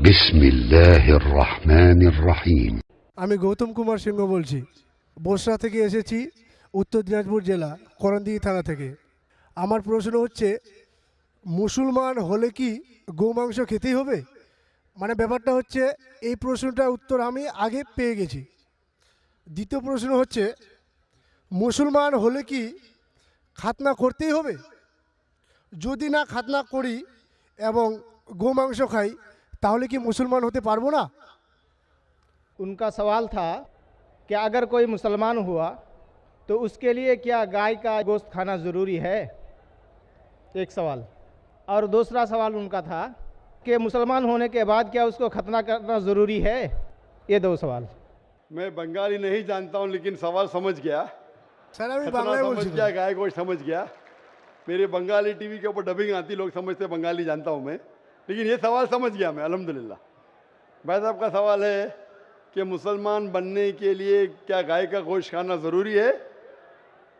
বিসমিল্লাহির রহমানির রহিম। আমি গৌতম কুমার সিংহ বলছি। বসরা থেকে এসেছি, উত্তর দিনাজপুর জেলা, করণদিঘি থানা থেকে। আমার প্রশ্ন হচ্ছে, মুসলমান হলে কি গোমাংস খেতেই হবে? মানে ব্যাপারটা হচ্ছে, এই প্রশ্নটার উত্তর আমি আগে পেয়ে গেছি। দ্বিতীয় প্রশ্ন হচ্ছে, মুসলমান হলে কি খাতনা করতেই হবে? যদি না খাতনা করি এবং গোমাংস খাই, তাহলে কি মুসলমান হতে পারবো না? उनका सवाल था कि अगर कोई मुसलमान हुआ तो उसके लिए क्या गाय का गोश्त खाना ज़रूरी है, एक सवाल। और दूसरा सवाल उनका था कि मुसलमान होने के बाद क्या उसको खतना करना ज़रूरी है। ये दो सवाल। मैं बंगाली नहीं जानता हूँ, लेकिन सवाल समझ गया। স্যার আমি खतना বাংলায় समझ বলছি। गया, गाय गोश्त समझ गया। मेरे बंगाली टीवी के ऊपर डबिंग आती, लोग समझते बंगाली जानता हूँ मैं, लेकिन ये सवाल समझ गया मैं, अल्हम्दुलिल्लाह। भाई साहब का सवाल है कि मुसलमान बनने के लिए क्या गाय का गोश्त खाना ज़रूरी है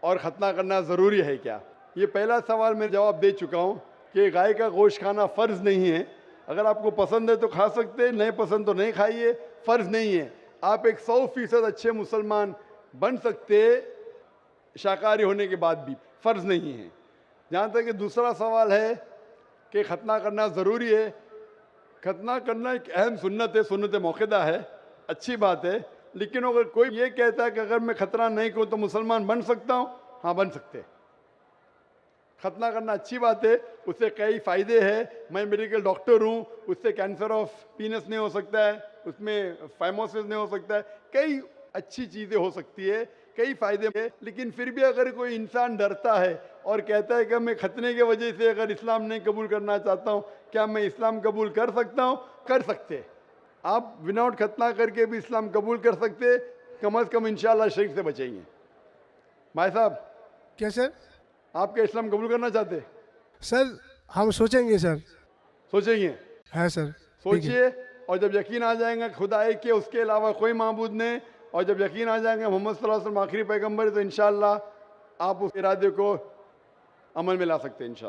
और ख़तना करना ज़रूरी है क्या? ये पहला सवाल मैं जवाब दे चुका हूँ कि गाय का गोश्त खाना फ़र्ज़ नहीं है। अगर आपको पसंद है तो खा सकते, नहीं पसंद तो नहीं खाइए, फ़र्ज़ नहीं है। आप एक 100% अच्छे मुसलमान बन सकते शाकाहारी होने के बाद भी, फ़र्ज़ नहीं है। जहाँ तक कि दूसरा सवाल है कि ख़तना करना ज़रूरी है, खतना करना एक अहम सुन्नत है, सुन्नत मौक़िदा है, अच्छी बात है। लेकिन अगर कोई ये कहता है कि अगर मैं खतना नहीं करूँ तो मुसलमान बन सकता हूँ, हाँ बन सकते हैं। खतना करना अच्छी बात है, उससे कई फ़ायदे हैं। मैं मेडिकल डॉक्टर हूँ, उससे कैंसर ऑफ पीनस नहीं हो सकता है, उसमें फाइमोसिस नहीं हो सकता है, कई अच्छी चीज़ें हो सकती है, कई फ़ायदे हैं। लेकिन फिर भी अगर कोई इंसान डरता है और कहता है कि मैं खतने की वजह से अगर इस्लाम नहीं कबूल करना चाहता हूँ, क्या मैं इस्लाम कबूल कर सकता हूँ? कर सकते। आप विदाउट खतना करके भी इस्लाम कबूल कर सकते, कम अज़ कम इंशाअल्लाह शिर्क से बचेंगे। भाई साहब, क्या सर? आप क्या इस्लाम कबूल करना चाहते? सर हम सोचेंगे सर। सोचेंगे, हाँ सर, ठीक है। सोचिए, और जब यकीन आ जाएगा खुदा एक के उसके अलावा कोई माबूद नहीं, और जब यकीन आ जाएगा मोहम्मद सल्लल्लाहु अलैहि वसल्लम आखिरी पैगंबर है, तो इंशाअल्लाह आप उस इरादे को अमल में ला सकते हैं इंशाअल्लाह।